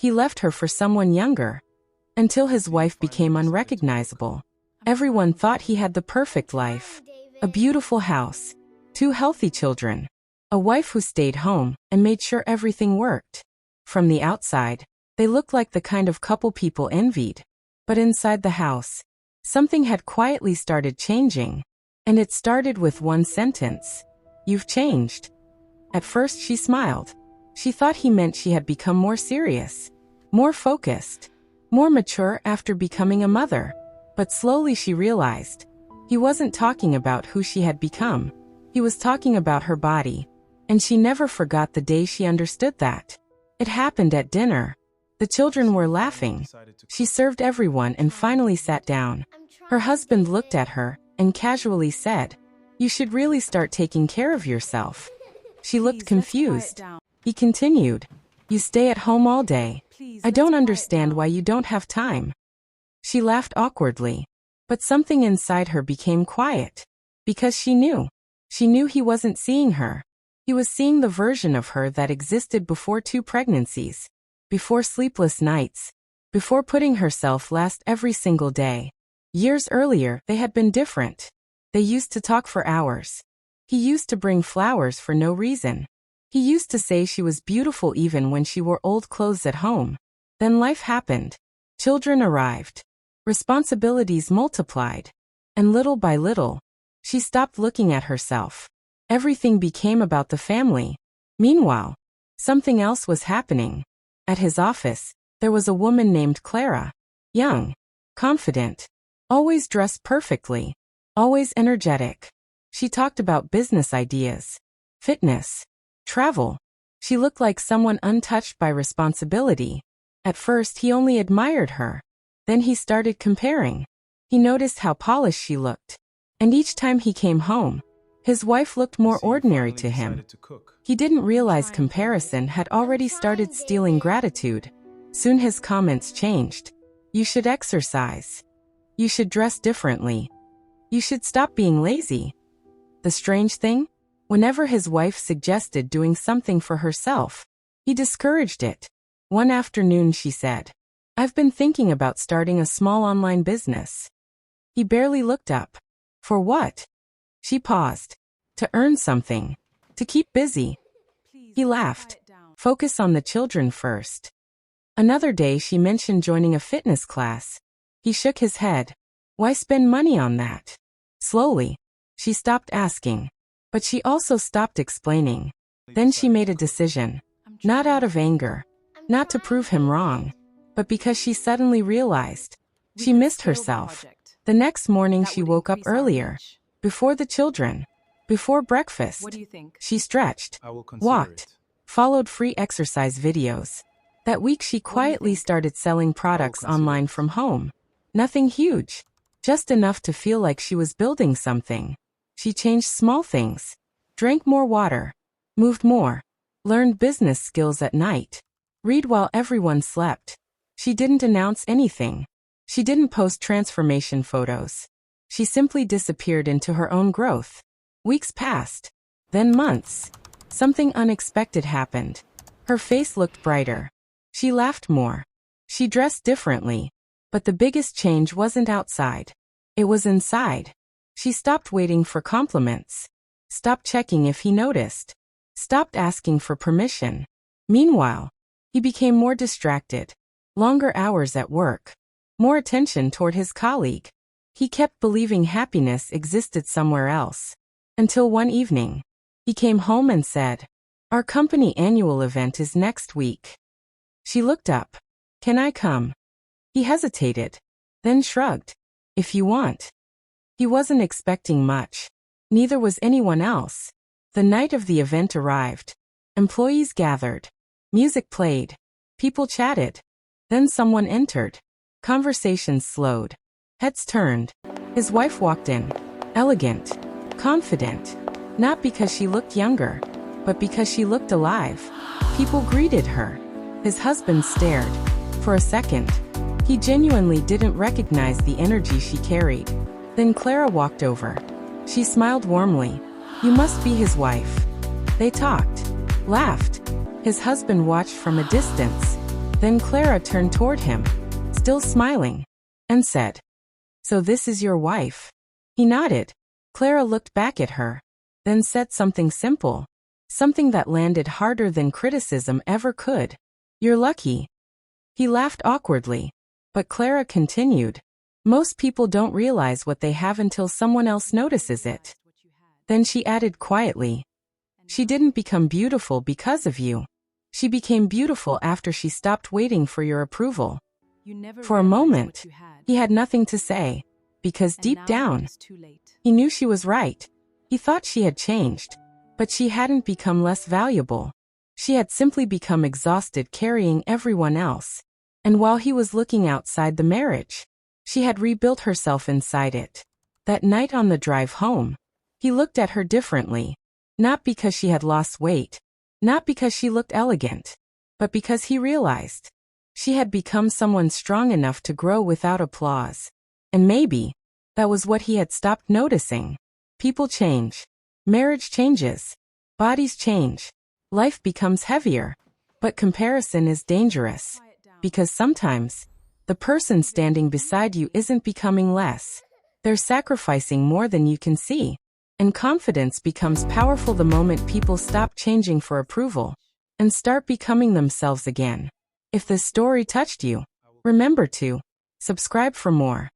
He left her for someone younger. Until his wife became unrecognizable. Everyone thought he had the perfect life. A beautiful house. 2 healthy children. A wife who stayed home and made sure everything worked. From the outside, they looked like the kind of couple people envied. But inside the house, something had quietly started changing. And it started with one sentence. "You've changed." At first she smiled. She thought he meant she had become more serious, more focused, more mature after becoming a mother. But slowly she realized, he wasn't talking about who she had become. He was talking about her body. And she never forgot the day she understood that. It happened at dinner. The children were laughing. She served everyone and finally sat down. Her husband looked at her and casually said, "You should really start taking care of yourself." She looked confused. He continued, "You stay at home all day. I don't understand why you don't have time." She laughed awkwardly. But something inside her became quiet. Because she knew. She knew he wasn't seeing her. He was seeing the version of her that existed before 2 pregnancies. Before sleepless nights. Before putting herself last every single day. Years earlier, they had been different. They used to talk for hours. He used to bring flowers for no reason. He used to say she was beautiful even when she wore old clothes at home. Then life happened. Children arrived. Responsibilities multiplied. And little by little, she stopped looking at herself. Everything became about the family. Meanwhile, something else was happening. At his office, there was a woman named Clara. Young. Confident. Always dressed perfectly. Always energetic. She talked about business ideas. Fitness. Travel. She looked like someone untouched by responsibility. At first he only admired her. Then he started comparing. He noticed how polished she looked. And each time he came home, his wife looked more ordinary to him. He didn't realize comparison had already started stealing gratitude. Soon his comments changed. "You should exercise. You should dress differently. You should stop being lazy." The strange thing? Whenever his wife suggested doing something for herself, he discouraged it. One afternoon she said, "I've been thinking about starting a small online business." He barely looked up. "For what?" She paused. "To earn something. To keep busy." He laughed. "Focus on the children first." Another day she mentioned joining a fitness class. He shook his head. "Why spend money on that?" Slowly, she stopped asking. But she also stopped explaining. Then she made a decision. Not out of anger. Not to prove him wrong. But because she suddenly realized. She missed herself. The next morning she woke up earlier. Before the children. Before breakfast. She stretched. Walked. Followed free exercise videos. That week she quietly started selling products online from home. Nothing huge. Just enough to feel like she was building something. She changed small things. Drank more water. Moved more. Learned business skills at night. Read while everyone slept. She didn't announce anything. She didn't post transformation photos. She simply disappeared into her own growth. Weeks passed. Then months. Something unexpected happened. Her face looked brighter. She laughed more. She dressed differently. But the biggest change wasn't outside. It was inside. She stopped waiting for compliments. Stopped checking if he noticed. Stopped asking for permission. Meanwhile, he became more distracted. Longer hours at work. More attention toward his colleague. He kept believing happiness existed somewhere else. Until one evening, he came home and said, "Our company annual event is next week." She looked up. "Can I come?" He hesitated. Then shrugged. "If you want." He wasn't expecting much. Neither was anyone else. The night of the event arrived. Employees gathered. Music played. People chatted. Then someone entered. Conversations slowed. Heads turned. His wife walked in. Elegant. Confident. Not because she looked younger, but because she looked alive. People greeted her. His husband stared. For a second, he genuinely didn't recognize the energy she carried. Then Clara walked over. She smiled warmly. "You must be his wife." They talked. Laughed. His husband watched from a distance. Then Clara turned toward him, still smiling, and said, "So this is your wife?" He nodded. Clara looked back at her, then said something simple, something that landed harder than criticism ever could. "You're lucky." He laughed awkwardly, but Clara continued, "Most people don't realize what they have until someone else notices it." Then she added quietly, "She didn't become beautiful because of you. She became beautiful after she stopped waiting for your approval." For a moment, he had nothing to say, because deep down, he knew she was right. He thought she had changed, but she hadn't become less valuable. She had simply become exhausted carrying everyone else. And while he was looking outside the marriage, she had rebuilt herself inside it. That night on the drive home, he looked at her differently, not because she had lost weight, not because she looked elegant, but because he realized she had become someone strong enough to grow without applause. And maybe that was what he had stopped noticing. People change. Marriage changes. Bodies change. Life becomes heavier. But comparison is dangerous. Because sometimes, the person standing beside you isn't becoming less. They're sacrificing more than you can see. And confidence becomes powerful the moment people stop changing for approval and start becoming themselves again. If this story touched you, remember to subscribe for more.